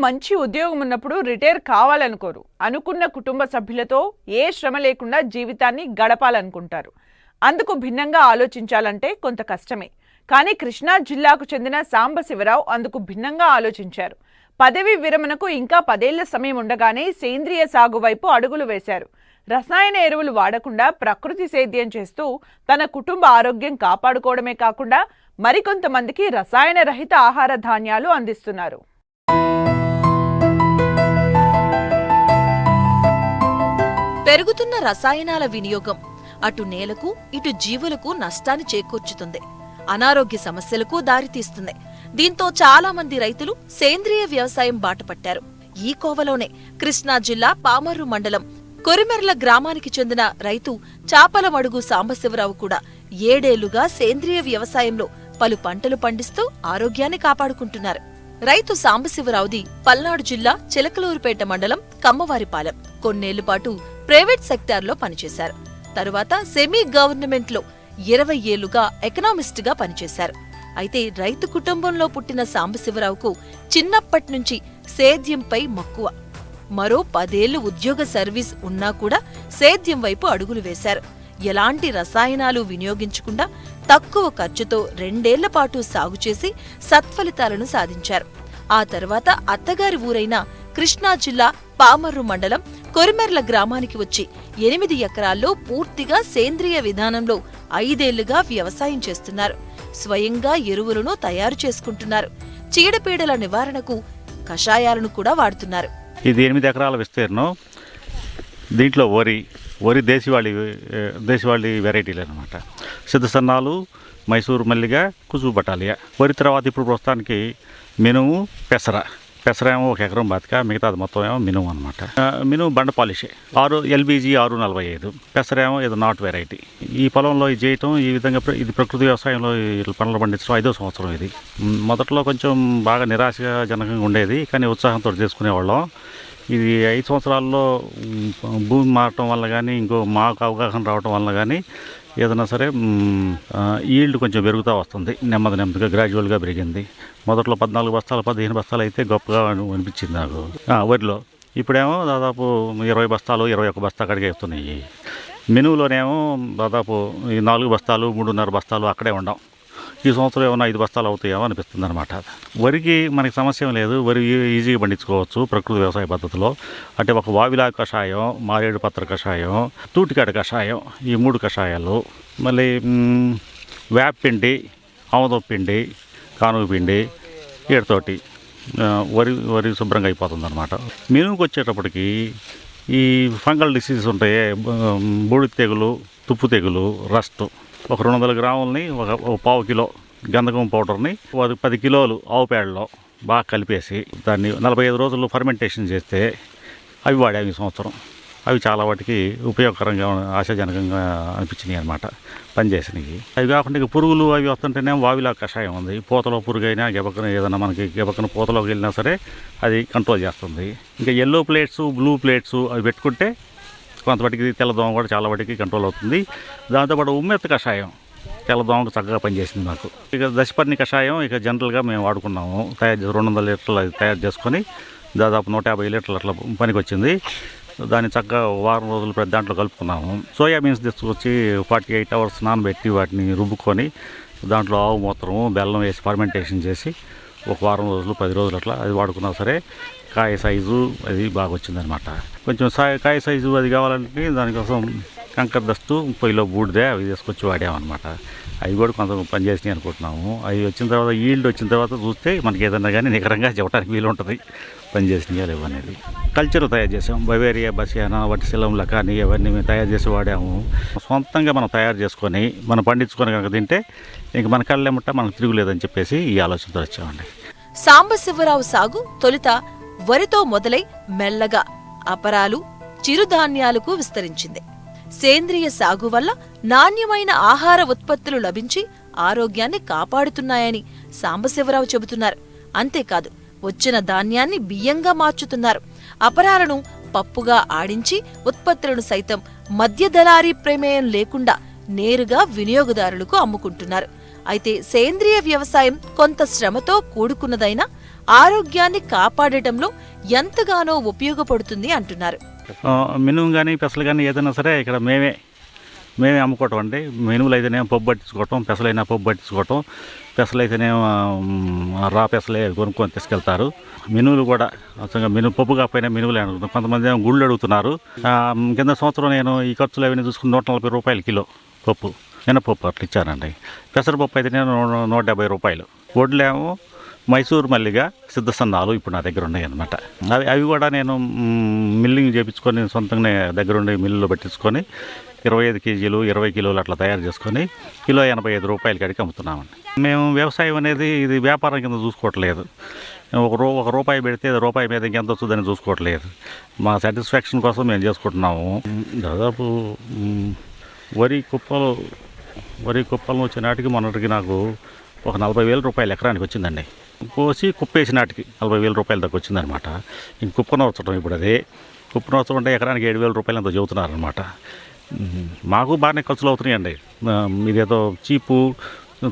మంచి ఉద్యోగం ఉన్నప్పుడు రిటైర్ కావాలనుకోరు. అనుకున్న కుటుంబ సభ్యులతో ఏ శ్రమ లేకుండా జీవితాన్ని గడపాలనుకుంటారు. అందుకు భిన్నంగా ఆలోచించాలంటే కొంత కష్టమే. కానీ కృష్ణా జిల్లాకు చెందిన సాంబశివరావు అందుకు భిన్నంగా ఆలోచించారు. పదవి విరమణకు ఇంకా 10 ఏళ్ల సమయం ఉండగానే సేంద్రియ సాగు వైపు అడుగులు వేశారు. రసాయన ఎరువులు వాడకుండా ప్రకృతి సేద్యం చేస్తూ తన కుటుంబ ఆరోగ్యం కాపాడుకోవడమే కాకుండా మరికొంతమందికి రసాయన రహిత ఆహార ధాన్యాలు అందిస్తున్నారు. పెరుగుతున్న రసాయనాల వినియోగం అటు నేలకు ఇటు జీవులకు నష్టాన్ని చేకూర్చుతుంది, అనారోగ్య సమస్యలకు దారితీస్తుంది. దీంతో చాలా మంది రైతులు సేంద్రియ వ్యవసాయం బాటపట్టారు. ఈ కోవలోనే కృష్ణా జిల్లా పామర్రు మండలం కొరిమెర్ల గ్రామానికి చెందిన రైతు చాపలమడుగు సాంబశివరావు కూడా 7 ఏళ్లుగా సేంద్రియ వ్యవసాయంలో పలు పంటలు పండిస్తూ ఆరోగ్యాన్ని కాపాడుకుంటున్నారు. రైతు సాంబశివరావుది పల్నాడు జిల్లా చిలకలూరుపేట మండలం కమ్మవారిపాలెం. కొన్నేళ్లపాటు ప్రైవేట్ సెక్టార్లో పనిచేశారు. తరువాత సెమీ గవర్నమెంట్లో 20 ఏళ్లుగా ఎకనామిస్ట్గా పనిచేశారు. అయితే రైతు కుటుంబంలో పుట్టిన సాంబశివరావుకు చిన్నప్పట్నుంచి సేద్యంపై మక్కువ. మరో 10 ఏళ్లు ఉద్యోగ సర్వీస్ ఉన్నా కూడా సేద్యం వైపు అడుగులు వేశారు. ఎలాంటి రసాయనాలు వినియోగించకుండా తక్కువ ఖర్చుతో 2 ఏళ్ల పాటు సాగు చేసి సత్ఫలితాలను సాధించారు. ఆ తర్వాత అత్తగారి ఊరైన కృష్ణా జిల్లా పామర్రు మండలం కొరిమెర్ల గ్రామానికి వచ్చి 8 ఎకరాల్లో పూర్తిగా సేంద్రియ విధానంలో 5 ఏళ్లుగా వ్యవసాయం చేస్తున్నారు. స్వయంగా ఎరువులను తయారు చేసుకుంటున్నారు. చీడపీడల నివారణకు కషాయాలను కూడా వాడుతున్నారు. ఇది 8 ఎకరాల విస్తీర్ణం. దీంట్లో వరి దేశవాళీ వెరైటీలు అనమాట. సిద్ధసన్నాలు, మైసూరు మల్లిగ, కుసుబు బటాలియా. వరి తర్వాత ఇప్పుడు ప్రస్తుతానికి మినుము, పెసర ఏమో 1 ఎకరం బాతిక, మిగతాది మొత్తం ఏమో మినుము అనమాట. మినుము బండ పాలిషే 6 LBG 645. పెసర ఏమో ఏదో నాట్ వెరైటీ. ఈ పొలంలో ఇది చేయటం, ఈ విధంగా ఇది ప్రకృతి వ్యవసాయంలో పంటలు పండించడం 5వ సంవత్సరం ఇది. మొదట్లో కొంచెం బాగా నిరాశజనకంగా ఉండేది, కానీ ఉత్సాహంతో చేసుకునేవాళ్ళం. ఇది 5 సంవత్సరాల్లో భూమి మారటం వల్ల కానీ, ఇంకో మాకు అవగాహన రావటం వల్ల కానీ ఏదైనా సరే ఈల్డ్ కొంచెం పెరుగుతూ వస్తుంది. నెమ్మదిగా గ్రాడ్యువల్గా పెరిగింది. మొదట్లో 14 బస్తాలు 15 బస్తాలు అయితే గొప్పగా అనిపించింది నాకు వరిలో. ఇప్పుడేమో దాదాపు 20 బస్తాలు 21 బస్తా అక్కడికే వస్తున్నాయి. మినువులోనేమో దాదాపు 4 బస్తాలు 3.5 బస్తాలు అక్కడే ఉండం. ఈ సంవత్సరం ఏమన్నా 5 బస్తాలు అవుతాయేమో అనిపిస్తుంది అనమాట. వరికి మనకి సమస్య లేదు. వరి ఈజీగా పండించుకోవచ్చు ప్రకృతి వ్యవసాయ పద్ధతిలో. అంటే ఒక వావిలా కషాయం, మారేడు పత్ర కషాయం, తూటికాడ కషాయం, ఈ 3 కషాయాలు. మళ్ళీ వేపపిండి, ఆముదం పిండి, కానుగ పిండి, వీటితోటి వరి శుభ్రంగా అయిపోతుంది అనమాట. మినుముకి వచ్చేటప్పటికి ఈ ఫంగల్ డిసీజెస్ ఉంటాయి. బూడిద తెగులు, తుప్పు తెగులు, రస్ట్. ఒక 200 గ్రాములని ఒక 1/4 కిలో గంధకం పౌడర్ని 10 కిలోలు ఆవు పేడలో బాగా కలిపేసి దాన్ని 45 రోజులు ఫర్మెంటేషన్ చేస్తే అవి వాడాము ఈ సంవత్సరం. అవి చాలా వాటికి ఉపయోగకరంగా, ఆశాజనకంగా అనిపించినాయి అనమాట, పనిచేసినవి. అవి కాకుండా ఇక పురుగులు అవి వస్తుంటేనే వావిలా కషాయం ఉంది. పూతలో పురుగైనా గెబకన ఏదైనా మనకి గెబకన పూతలోకి వెళ్ళినా సరే అది కంట్రోల్ చేస్తుంది. ఇంకా ఎల్లో ప్లేట్స్, బ్లూ ప్లేట్స్ అవి పెట్టుకుంటే కొంతవాటికి తెల్లదోమ కూడా చాలా వాటికి కంట్రోల్ అవుతుంది. దాంతోపాటు ఉమ్మెత్త కషాయం తెల్లదోమకు చక్కగా పనిచేసింది మాకు. ఇక దశపర్ణి కషాయం ఇక జనరల్గా మేము వాడుకున్నాము. 200 లీటర్లు అది తయారు చేసుకొని దాదాపు 150 లీటర్లు అట్లా పనికి వచ్చింది. దాన్ని చక్కగా వారం రోజులు దాంట్లో కలుపుకున్నాము. సోయాబీన్స్ తీసుకొచ్చి 48 అవర్స్ నానబెట్టి వాటిని రుబ్బుకొని దాంట్లో ఆవు మూత్రము, బెల్లం వేసి ఫర్మెంటేషన్ చేసి ఒక వారం రోజులు 10 రోజులు అట్లా అది వాడుకున్నా సరే కాయ సైజు అది బాగా వచ్చిందనమాట. కొంచెం కాయ సైజు అది కావాలంటే దానికోసం కంకర దస్తు, పొయ్యిలో బూడిదే అవి తీసుకొచ్చి వాడామన్నమాట. అవి కూడా కొంత పనిచేసినాయి అనుకుంటున్నాము. అవి వచ్చిన తర్వాత ఈల్డ్ వచ్చిన తర్వాత చూస్తే మనకి ఏదన్నా కానీ నికరంగా చెప్పడానికి వీలు ఉంటుంది పనిచేసినాయా లేవు అనేది. కల్చర్ తయారు చేసాం. బవేరియా, బసియానా, వటిశిలంలో కానీ అవన్నీ మేము తయారు చేసి వాడాము. సొంతంగా మనం తయారు చేసుకొని మనం పండించుకొని కనుక తింటే ఇంక మన కళ్ళెమ్మట మనకు తిరుగులేదని చెప్పేసి ఈ ఆలోచనతో వచ్చామండి. సాంబశివరావు సాగు తొలుత వరితో మొదలై మెల్లగా అపరాలు, చిరుధాన్యాలకు విస్తరించింది. సేంద్రియ సాగు వల్ల నాణ్యమైన ఆహార ఉత్పత్తులు లభించి ఆరోగ్యాన్ని కాపాడుతున్నాయని సాంబశివరావు చెబుతున్నారు. అంతేకాదు వచ్చిన ధాన్యాన్ని బియ్యంగా మార్చుతున్నారు. అపరాలను పప్పుగా ఆడించి ఉత్పత్తులను సైతం మధ్యదళారీ ప్రమేయం లేకుండా నేరుగా వినియోగదారులకు అమ్ముకుంటున్నారు. అయితే సేంద్రియ వ్యవసాయం కొంత శ్రమతో కూడుకున్నదైనా ఆరోగ్యాన్ని కాపాడటంలో ఎంతగానో ఉపయోగపడుతుంది అంటున్నారు. మినుము కానీ పెసలు కానీ ఏదైనా సరే ఇక్కడ మేమే అమ్ముకోవటం అండి. మినుములు అయితేనేమో పప్పు పట్టించుకోవటం, పెసలైనా పప్పు పట్టించుకోవటం, పెసలు అయితేనేమో రా పెసలే కొనుక్కొని తీసుకెళ్తారు. మినుములు కూడా అసలు మినుము పప్పు కాకపోయినా మినుములే అడుగుతారు. కొంతమంది ఏమో గుళ్ళు అడుగుతున్నారు. కింద సంవత్సరం నేను ఈ ఖర్చులు అవన్నీ చూసుకుని 140 రూపాయలు కిలో పప్పు, మినపప్పు అట్లా ఇచ్చానండి. పెసరపప్పు అయితే నేను 170 రూపాయలు. వడ్లేమో మైసూర్ మల్లిగ సిద్ధసన్నాలు ఇప్పుడు నా దగ్గర ఉన్నాయి అన్నమాట. అవి కూడా నేను మిల్లింగ్ చేయించుకొని సొంతంగా దగ్గరుండి మిల్లులో పెట్టించుకొని 25 కేజీలు 20 కిలోలు అట్లా తయారు చేసుకొని కిలో 85 రూపాయల కాడికి అమ్ముతున్నామండి. మేము వ్యవసాయం అనేది ఇది వ్యాపారం కింద చూసుకోవట్లేదు. ఒక రూపాయి పెడితే రూపాయి మీద ఇంకెంత వస్తుందని చూసుకోవట్లేదు. మా సాటిస్ఫాక్షన్ కోసం మేము చేసుకుంటున్నాము. దాదాపు వరి కుప్పలు వచ్చే నాటికి మొన్నటికి నాకు ఒక 40,000 రూపాయలు ఎకరానికి వచ్చిందండి. కోసి కుప్పేసి నాటికి 40,000 రూపాయల దాకా వచ్చిందనమాట. ఇంక కుప్పనవచ్చడం ఇప్పుడు అదే కుప్పనవచ్చడం అంటే ఎకరానికి 7,000 రూపాయలు అంత చెబుతున్నారనమాట. మాకు బాగానే ఖర్చులు అవుతున్నాయండి. ఇదేదో చీపు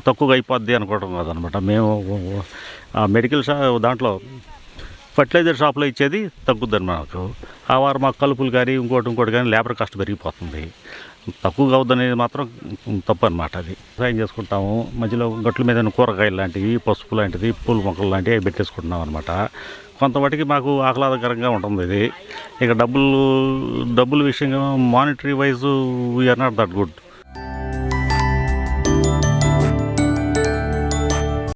తక్కువగా అయిపోద్ది అనుకోవడం కాదనమాట. మేము మెడికల్ దాంట్లో ఫర్టిలైజర్ షాప్లో ఇచ్చేది తగ్గుద్దని మనకు. ఆ వారు మాకు కలుపులు కానీ ఇంకోటి కానీ లేబర్ కాస్ట్ పెరిగిపోతుంది. తక్కువగా అవుద్దనేది మాత్రం తప్పు అనమాట. అది వ్యవసాయం చేసుకుంటాము. మధ్యలో గట్ల మీద కూరగాయలు లాంటివి, పసుపు లాంటిది, పూల మొక్కలు లాంటివి అవి పెట్టేసుకుంటున్నాం అనమాట. కొంతమటికి మాకు ఆహ్లాదకరంగా ఉంటుంది ఇది. ఇక డబ్బుల విషయంగా monetary wise we are not that good.